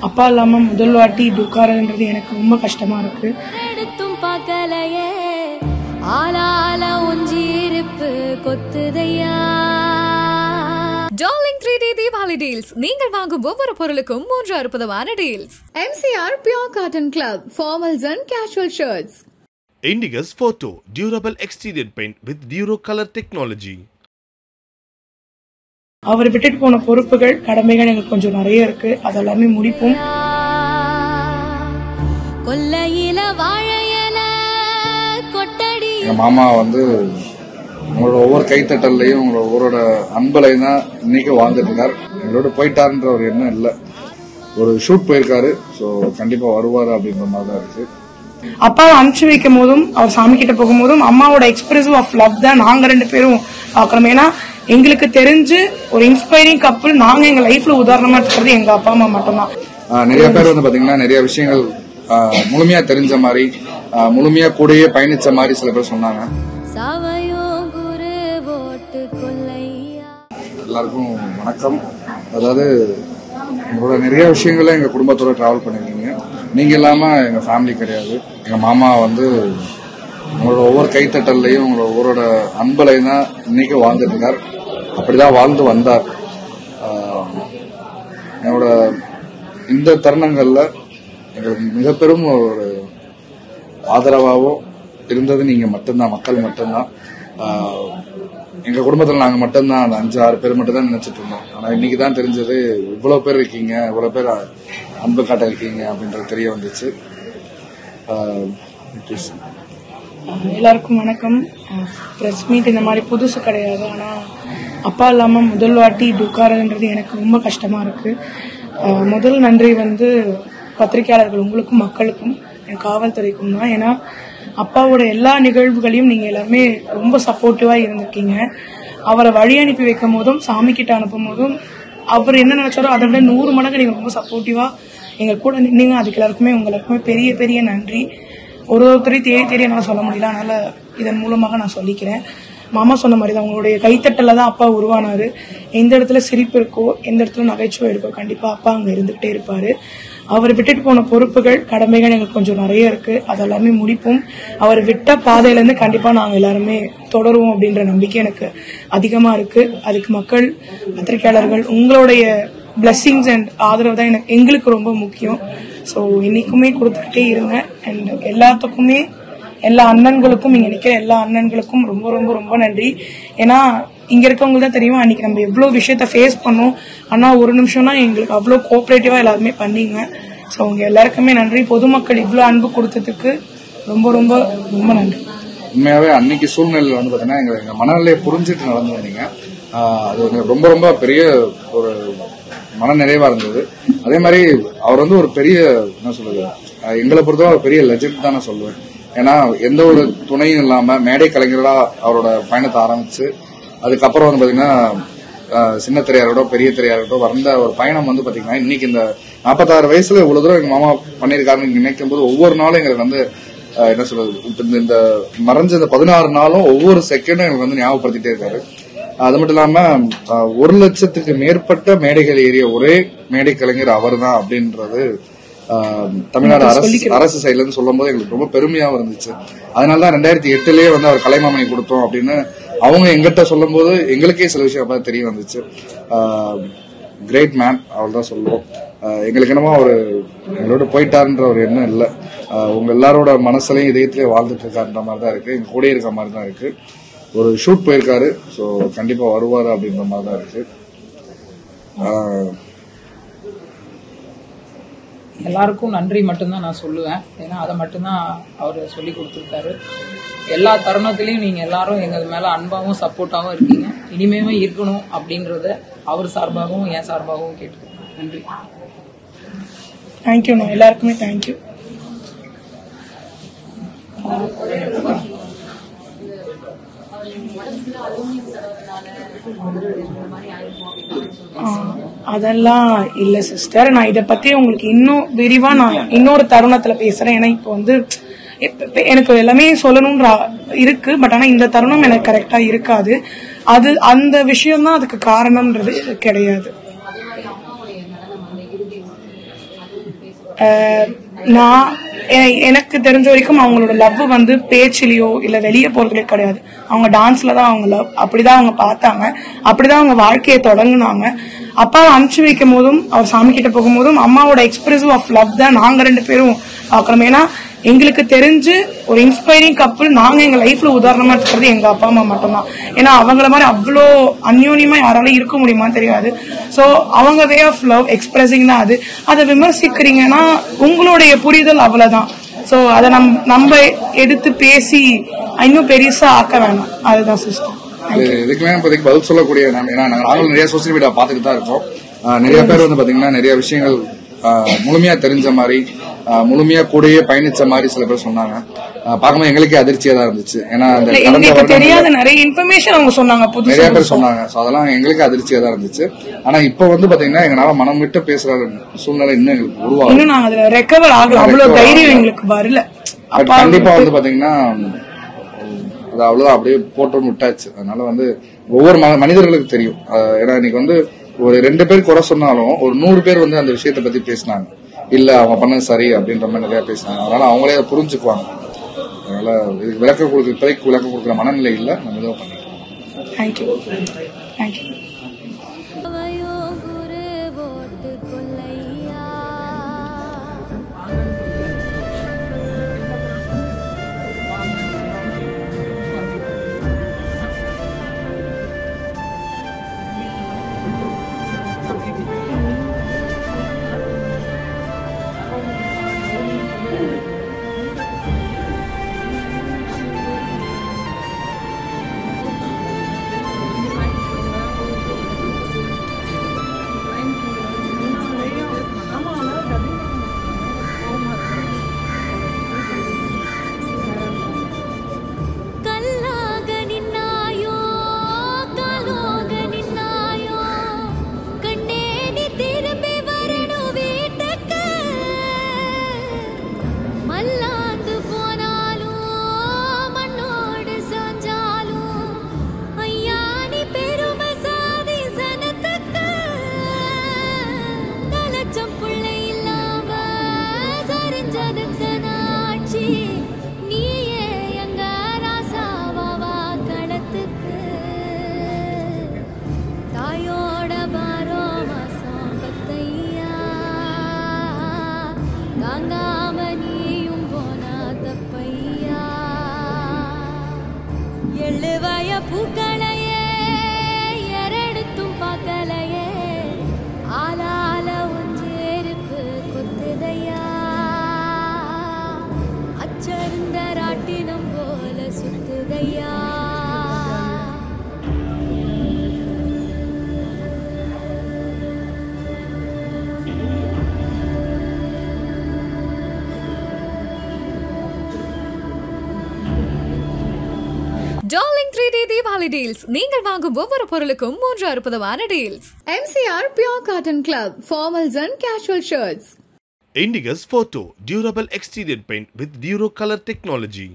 அப்பா இல்லாம முதல் வாட்டி இப்படி உட்காரன்றது எனக்கு ரொம்ப கஷ்டமா இருக்கு. Darling 3D Deepavali deals. நீங்கள் வாங்கும் ஒவ்வொரு பொருளுக்கும் 3 அற்புதமான deals. MCR Pure Cotton Club, formals and casual shirts. Indigus Photo, durable exterior paint with Duro color technology. அவர் விட்டுட்டு போன பொறுப்புகள் கடமைகள் எங்களுக்கு கொஞ்சம் நிறைய இருக்கு. அதெல்லாமே முடிப்போம். மாமா உங்களோட ஒவ்வொரு கைத்தட்டல்லையும் உங்களோட ஒவ்வொரு அன்பலையும் தான் இன்னைக்கு வாழ்ந்துட்டு இருக்காரு. எங்களோட போயிட்டாருன்ற ஒரு எண்ணம் இல்லை. ஒரு ஷூட் போயிருக்காரு. ஸோ கண்டிப்பா வருவாரு அப்படின்ற மாதிரி தான் இருக்கு. அப்பாவை அனுப்பிச்சு வைக்கும் போதும் அவர் சாமி கிட்ட போகும்போதும் அம்மாவோட எக்ஸ்பிரசிவ் ஆஃப் லவ் தான் நாங்க 2 பேரும் பாக்குறோம். ஏன்னா எங்களுக்கு தெரிஞ்சு ஒரு இன்ஸ்பைரிங் கப்புள் நாங்க எங்க லைஃப்ல உதாரணமா இருக்கிறது எங்க அப்பா அம்மா மட்டும்தான். நிறைய பேர் பாத்தீங்கன்னா நிறைய விஷயங்கள் முழுமையா தெரிஞ்ச மாதிரி முழுமையா கூடயே பயணிச்ச மாதிரி சில பேர் சொன்னாங்க. எல்லாருக்கும் வணக்கம். அதாவது எங்களோட நிறைய விஷயங்கள எங்க குடும்பத்தோட டிராவல் பண்ணிருக்கீங்க. நீங்க இல்லாம எங்க ஃபேமிலி கிடையாது. எங்க மாமா உங்களோட ஒவ்வொரு கைத்தட்டல்லையும் உங்களோட ஒவ்வொரு அன்பலையும் தான் இன்னைக்கு வாழ்ந்துட்டு இருக்கார். அப்படிதான் வாழ்ந்து வந்தார். என்னோட இந்த தருணங்கள்ல எங்களுக்கு மிக பெரும் ஒரு ஆதரவாகவும் இருந்தது நீங்க மட்டும்தான், மக்கள் மட்டும்தான். எங்க குடும்பத்துல நாங்க மட்டும்தான் அந்த 5-6 பேர் மட்டும் தான் நினைச்சிட்டு இருந்தோம். ஆனா இன்னைக்குதான் தெரிஞ்சது இவ்வளவு பேர் இருக்கீங்க, இவ்வளவு பேர் அன்பு காட்ட இருக்கீங்க அப்படின்றது தெரிய வந்துச்சு. எல்லாருக்கும் வணக்கம். பிரஸ் மீட் இந்த மாதிரி புதுசு கிடையாது. ஆனா அப்பா இல்லாம முதல் வாட்டி இப்படி உட்காரன்றது எனக்கு ரொம்ப கஷ்டமா இருக்கு. முதல் நன்றி பத்திரிகையாளர்கள் உங்களுக்கும் மக்களுக்கும் காவல்துறைக்கும் தான். ஏன்னா அப்பாவோட எல்லா நிகழ்வுகளையும் நீங்க எல்லாருமே ரொம்ப சப்போர்ட்டிவா இருந்திருக்கீங்க. அவரை வழி அனுப்பி வைக்கும் போதும் சாமி கிட்ட அனுப்பும் போதும் அவர் என்ன நினைச்சாரோ அதை விட 100 மடங்கு நீங்க ரொம்ப சப்போர்ட்டிவா எங்க கூட நின்னீங்க. அதுக்கு எல்லாருக்குமே பெரிய பெரிய நன்றி. ஒருத்தரையும் தேடி என்னால சொல்ல முடியல. அதனால இதன் மூலமாக நான் சொல்லிக்கிறேன். மாமா சொன்ன மாதிரி தான் உங்களுடைய கைத்தட்டல தான் அப்பா உருவானாரு. எந்த இடத்துல சிரிப்பு இருக்கோ, எந்த இடத்துல நகைச்சுவை இருக்கோ, கண்டிப்பா அப்பா அங்க இருந்துகிட்டே இருப்பாரு. அவர் விட்டுட்டு போன பொறுப்புகள் கடமைகள் எங்களுக்கு கொஞ்சம் நிறைய இருக்கு. அதெல்லாமே முடிப்போம். அவர் விட்ட பாதையில இருந்து கண்டிப்பா நாங்க எல்லாருமே தொடருவோம் அப்படின்ற நம்பிக்கை எனக்கு அதிகமா இருக்கு. அதுக்கு மக்கள், பத்திரிகையாளர்கள் உங்களுடைய பிளெஸிங்ஸ் அண்ட் ஆதரவு தான் எங்களுக்கு ரொம்ப முக்கியம். ஸோ இன்னைக்குமே கொடுத்துக்கிட்டே இருங்க. அண்ட் எல்லாத்துக்குமே, எல்லா அண்ணன்களுக்கும், இங்க நிக்கிற எல்லா அண்ணன்களுக்கும் ரொம்ப ரொம்ப ரொம்ப நன்றி. ஏன்னா இங்க இருக்கவங்களுக்கு தான் தெரியும் அன்னைக்கு நம்ம எவ்வளவு விஷயத்த ஃபேஸ் பண்ணோம். ஆனா ஒரு நிமிஷம்னா எங்களுக்கு அவ்வளவு கோஆபரேட்டிவா எல்லாருமே பண்ணீங்க. ஸோ உங்க எல்லாருக்குமே நன்றி. பொதுமக்கள் இவ்வளவு அன்பு கொடுத்ததுக்கு ரொம்ப ரொம்ப ரொம்ப நன்றி. உண்மையாவே அன்னைக்கு சூழ்நிலையில பாத்தீங்கன்னா எங்க மனநிலையை புரிஞ்சுட்டு நடந்து வந்தீங்க. அது ரொம்ப ரொம்ப பெரிய ஒரு மன நிறைவா இருந்தது. அதே மாதிரி அவர் ஒரு பெரிய என்ன சொல்றது, எங்களை பொறுத்தவரை ஒரு பெரிய லெஜெண்ட் தான் நான் சொல்லுவேன். ஏன்னா எந்த ஒரு துணையும் இல்லாம மேடை கலைஞர்களா அவரோட பயணத்தை ஆரம்பிச்சு அதுக்கப்புறம் பாத்தீங்கன்னா சின்ன திரையாரோட பெரிய திரையாரோட வந்த ஒரு பயணம் பாத்தீங்கன்னா இன்னைக்கு இந்த 46 வயசுல இவ்வளவு தூரம் எங்க மாமா பண்ணிருக்காருன்னு நினைக்கும் போது ஒவ்வொரு நாளும் எங்களுக்கு என்ன சொல்றது, இந்த மறைஞ்ச இந்த 16 நாளும் ஒவ்வொரு செகண்டும் எங்களுக்கு ஞாபகப்படுத்திட்டே இருக்காரு. அது மட்டும் இல்லாம 1 லட்சத்துக்கு மேற்பட்ட மேடைகள் ஏறிய ஒரே மேடை கலைஞர் அவர் தான் அப்படின்றது தமிழ்நாடு அரசு சைட்ல இருந்து சொல்லும் போது எங்களுக்கு ரொம்ப பெருமையாவும் இருந்துச்சு. அதனாலதான் 2008லயே அவர் கலைமாமணி கொடுத்தோம் அப்படின்னு அவங்க எங்கிட்ட சொல்லும் போது எங்களுக்கே சில விஷயம் தெரிய வந்துச்சு. கிரேட் மேன், அவ்வளவுதான் சொல்லுவோம். எங்களுக்கு என்னமோ எங்களோட போயிட்டாருன்ற ஒரு எண்ணம் இல்லை. உங்க எல்லாரோட மனசுலயும் இதயத்திலேயே வாழ்ந்துட்டு இருக்காருன்ற மாதிரி தான் இருக்கு. எங்க கூட இருக்க மாதிரி தான் இருக்கு. ஒரு ஷூட் போயிருக்காரு. ஸோ கண்டிப்பா வருவாரு அப்படின்ற மாதிரி தான் இருக்கு. எல்லாருக்கும் நன்றி மட்டும்தான் நான் சொல்லுவேன். ஏன்னா அதை மட்டும்தான் அவர் சொல்லி கொடுத்துருக்காரு. எல்லா தருணத்திலையும் நீங்க எல்லாரும் எங்க மேல அன்பாகவும் சப்போர்ட்டாகவும் இருக்கீங்க. இனிமேவே இருக்கணும் அப்படிங்கறத அவர் சார்பாகவும் என் சார்பாகவும் கேட்டுக்கிறேன். நன்றி. தேங்க்யூ. எல்லாருக்குமே தேங்க்யூ. அதெல்லாம் இல்ல சிஸ்டர். நான் இத பத்தி உங்களுக்கு இன்னும் விரிவா நான் இன்னொரு தருணத்துல பேசுறேன். ஏன்னா இப்போ எனக்கு எல்லாமே சொல்லணும்ன்ற இருக்கு. பட் ஆனா இந்த தருணம் எனக்கு கரெக்டா இருக்காது. அது அந்த விஷயம் தான் அதுக்கு காரணம்ன்றது கிடையாது. நான் எனக்கு தெரிஞ்ச வரைக்கும் அவங்களோட லவ் வந்து பேச்சிலையோ இல்ல வெளியே போறதுலயோ கிடையாது. அவங்க டான்ஸ்ல தான் அவங்க லவ், அப்படிதான் அவங்க பார்த்தாங்க, அப்படிதான் அவங்க வாழ்க்கையை தொடங்குனாங்க. அப்பாவை அனுப்பிச்சு வைக்கும் போதும் அவர் சாமி கிட்ட போகும்போதும் அம்மாவோட எக்ஸ்பிரசிவ் ஆஃப் லவ் தான் நாங்க 2 பேரும் பாக்குறோம். ஏன்னா எங்களுக்கு தெரிஞ்சு ஒரு இன்ஸ்பைரிங் கப்புள் நாங்க எங்க லைஃப்ல உதாரணமா இருக்கிறது எங்க அப்பா அம்மா மட்டும்தான். ஏன்னா அவங்கள மாதிரி அவ்வளோ அந்யோன்யமா யாராலும் இருக்க முடியுமான்னு தெரியாது. சோ அவங்க வே ஆஃப் லவ் எக்ஸ்பிரசிங் தான் அது. அதை விமர்சிக்கிறீங்கன்னா உங்களுடைய புரிதல் அவ்வளவுதான். சோ அதை நம்ம எடுத்து பேசி இன்னும் பெருசா ஆக்க வேணாம். அதுதான் சிஸ்டம். இதுக்குமே இப்போதைக்கு பதில் சொல்லக்கூடிய நாங்களும் நிறைய சோசியல் மீடியா பார்த்துட்டு தான் இருக்கோம். நிறைய பேர் வந்து பாத்தீங்கன்னா நிறைய விஷயங்கள் முழுமையா தெரிஞ்ச மாதிரி முழுமையா கூடயே பயணிச்ச மாதிரி சில பேர் சொன்னாங்க. பார்க்கும்போது எங்களுக்கே அதிர்ச்சியா தான் இருந்துச்சு. ஏன்னா தெரியாத நிறைய இன்ஃபர்மேஷன் அவங்க சொன்னாங்க, நிறைய பேர் சொன்னாங்க. அதெல்லாம் எங்களுக்கு அதிர்ச்சியா தான் இருந்துச்சு. ஆனா இப்ப வந்து பாத்தீங்கன்னா எங்களால மனம் விட்டு பேசுற சூழ்நிலை இன்னும் எங்களுக்கு உருவாகும். இன்னும் நாங்க அதுல ரெக்கவர் ஆகல, அவ்வளவு தைரியம் எங்களுக்கு வரல. கண்டிப்பா வந்து பாத்தீங்கன்னா அது அவ்வளவுதான், அப்படியே போட்டு விட்டாச்சு. அதனால வந்து ஒவ்வொரு மனிதர்களுக்கு தெரியும். ஏன்னா இன்னைக்கு வந்து ஒரு 2 பேர் குறை சொன்னாலும் ஒரு 100 பேர் வந்து அந்த விஷயத்தை பத்தி பேசினாங்க. இல்ல அவங்க பண்ணது சரி அப்படின்ற மாதிரி நிறைய பேசினாங்க. அதனால அவங்களே அதை புரிஞ்சுக்குவாங்க. அதனால இதுக்கு விளக்கம் கொடுக்குற மனநிலை இல்ல. நம்ம ஏதோ பண்ணிக்கலாம். தேங்க்யூ. தேங்க்யூ. பூக்களையே எரடுத்தும் பார்க்கலையே ஆளால ஒன்றேருப்பு கொத்துதையா அச்சருந்த ராட்டினம் போல சுத்துதையா Darling 3D Diwali deals. நீங்கள் வாங்கும் ஒவ்வொரு பொருளுக்கும் 360 deals. MCR Pure Cotton Club. Formals and casual shirts. Indigus Photo Durable Exterior Paint with Duro Color Technology.